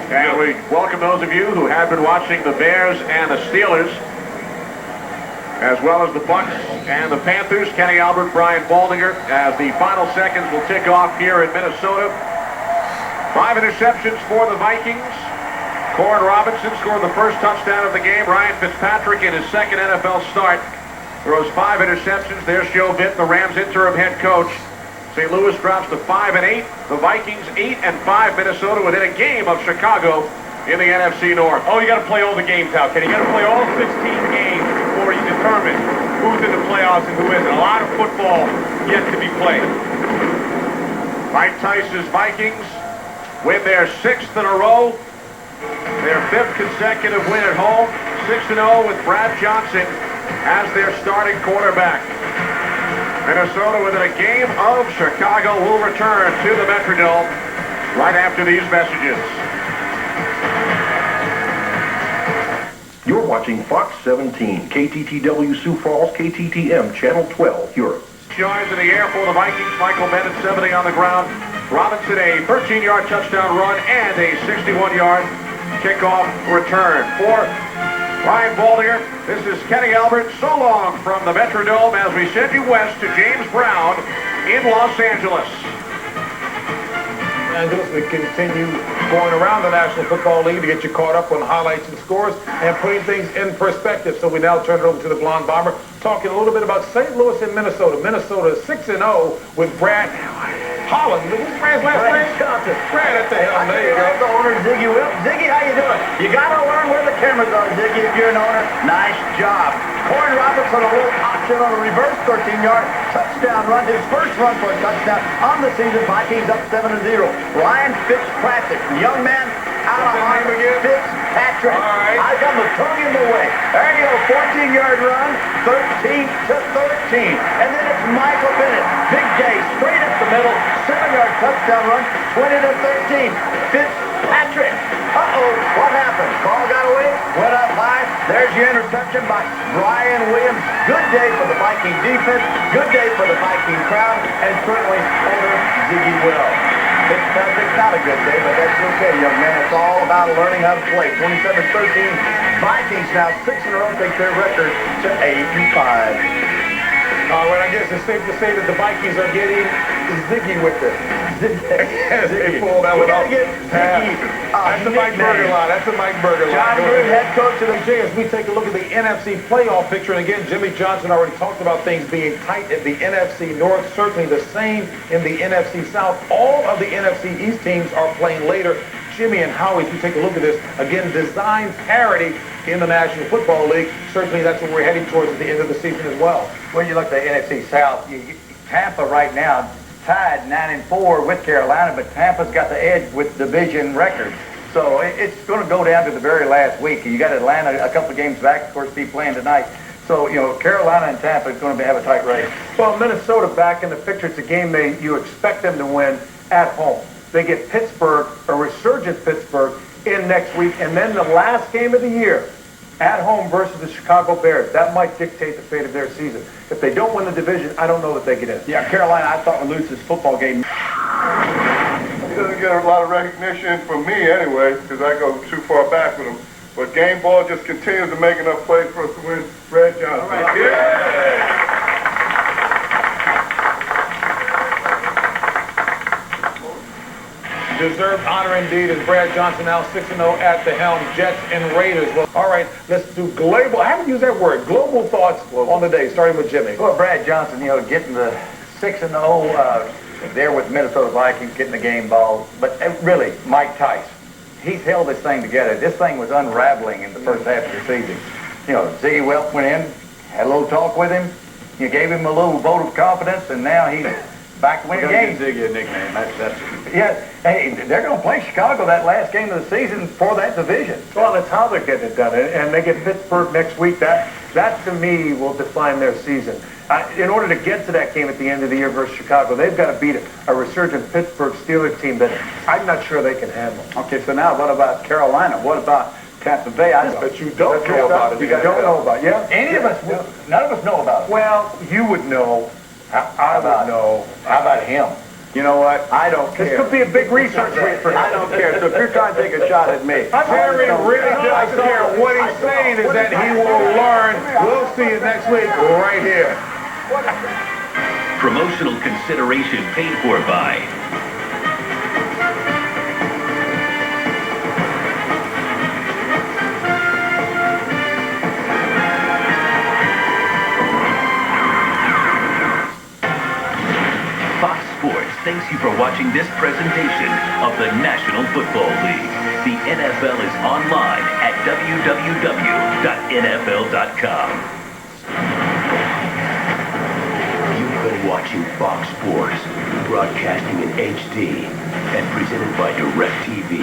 And we welcome those of you who have been watching the Bears and the Steelers, as well as the Bucks and the Panthers. Kenny Albert, Brian Baldinger, as the final seconds will tick off here in Minnesota. 5 interceptions for the Vikings. Corn Robinson scored the first touchdown of the game. Ryan Fitzpatrick in his second NFL start throws 5 interceptions. There's Joe Vitt, the Rams interim head coach. St. Louis drops to 5-8. The Vikings 8-5. Minnesota within a game of Chicago in the NFC North. Oh, you got to play all the games out, Kenny. You got to play all 16 games before you determine who's in the playoffs and who isn't. A lot of football yet to be played. Mike Tice's Vikings win their 6th in a row. Their 5th consecutive win at home. 6-0 with Brad Johnson as their starting quarterback. Minnesota within a game of Chicago will return to the Metrodome right after these messages. You're watching Fox 17, KTTW Sioux Falls, KTTM, Channel 12, Europe. Yards in the air for the Vikings. Michael Bennett, 70 on the ground. Robinson, a 13-yard touchdown run and a 61-yard kickoff return. For Ryan Baldinger, this is Kenny Albert. So long from the Metrodome as we send you west to James Brown in Los Angeles. We continue going around the National Football League to get you caught up on highlights and scores and putting things in perspective. So we now turn it over to the Blonde Bomber, talking a little bit about St. Louis and Minnesota. Minnesota 6-0 with Brad Holland. Who's Brad's last name? Brad, at the helm. There you go. The owner, Ziggy Wilp. Ziggy, how you doing? You got to learn where the cameras are, Ziggy, if you're an owner. Nice job. Corn Robinson, a little option on a reverse 13-yard touchdown run. His first run for a touchdown on the season. Vikings up 7-0. Ryan Fitzpatrick, young man out of Harvard. Fitzpatrick. All right. I got my tongue in the way. There you go, 14-yard run, 13-13. And then it's Michael Bennett. Big day, straight up the middle, 7-yard touchdown run, 20-13. Fitzpatrick. Uh-oh, what happened? Ball got away, went up high. There's your interception by Brian Williams. Good day for the Viking defense. Good day for the Viking crowd. And certainly owner Ziggy Will. Fitzpatrick's not a good day, but that's okay, young man. It's all about learning how to play. 27-13. Vikings now 6 in a row take their record to 8-5. All right, I guess it's safe to say that the Vikings are getting Ziggy with it. Yes, they pulled that one off. That's the Mike Berger line. That's the Mike Berger line. John Gruden, head coach of the As we take a look at the NFC playoff picture, and again, Jimmy Johnson already talked about things being tight at the NFC North, certainly the same in the NFC South. All of the NFC East teams are playing later. Jimmy and Howie, if you take a look at this, again, design parity in the National Football League. Certainly that's what we're heading towards at the end of the season as well. When you look at the NFC South, Tampa right now tied 9-4 with Carolina, but Tampa's got the edge with division record. So it's going to go down to the very last week. You got Atlanta a couple of games back, of course, be playing tonight. So, Carolina and Tampa is going to have a tight race. Well, Minnesota back in the picture. It's a game you expect them to win at home. They get Pittsburgh, a resurgent Pittsburgh, in next week. And then the last game of the year, at home versus the Chicago Bears. That might dictate the fate of their season. If they don't win the division, I don't know that they get in. Yeah, Carolina, I thought would lose this football game. He doesn't get a lot of recognition from me anyway, because I go too far back with him. But Game Ball just continues to make enough plays for us to win. Brad Johnson. All right. Yeah. Deserved honor indeed as Brad Johnson now 6-0 at the helm. Jets and Raiders. Well, all right, let's do global. I haven't used that word. Global thoughts on the day, starting with Jimmy. Well, Brad Johnson, getting the 6-0 there with Minnesota Vikings, getting the game ball. But really, Mike Tice, he's held this thing together. This thing was unraveling in the first half of the season. Ziggy Welp went in, had a little talk with him. You gave him a little vote of confidence, and now he's back to winning games. Ziggy a nickname. That's Yeah, hey, they're going to play Chicago that last game of the season for that division. Well, that's how they're getting it done. And they get Pittsburgh next week. That to me, will define their season. In order to get to that game at the end of the year versus Chicago, they've got to beat a resurgent Pittsburgh Steelers team that I'm not sure they can handle. Okay, so now what about Carolina? What about Tampa Bay? But you don't know about it. You don't know about it. Yeah. None of us know about it. Well, you would know. I would know. How about him? You know what? I don't care. This could be a big research week for him. I don't care. So if you're trying to take a shot at me, Terry really does care. What he's saying is that he will learn. We'll see you next week right here. Promotional consideration paid for by Fox Sports thanks you for watching this presentation of the National Football League. The NFL is online at www.nfl.com. You've been watching Fox Sports, broadcasting in HD and presented by DirecTV.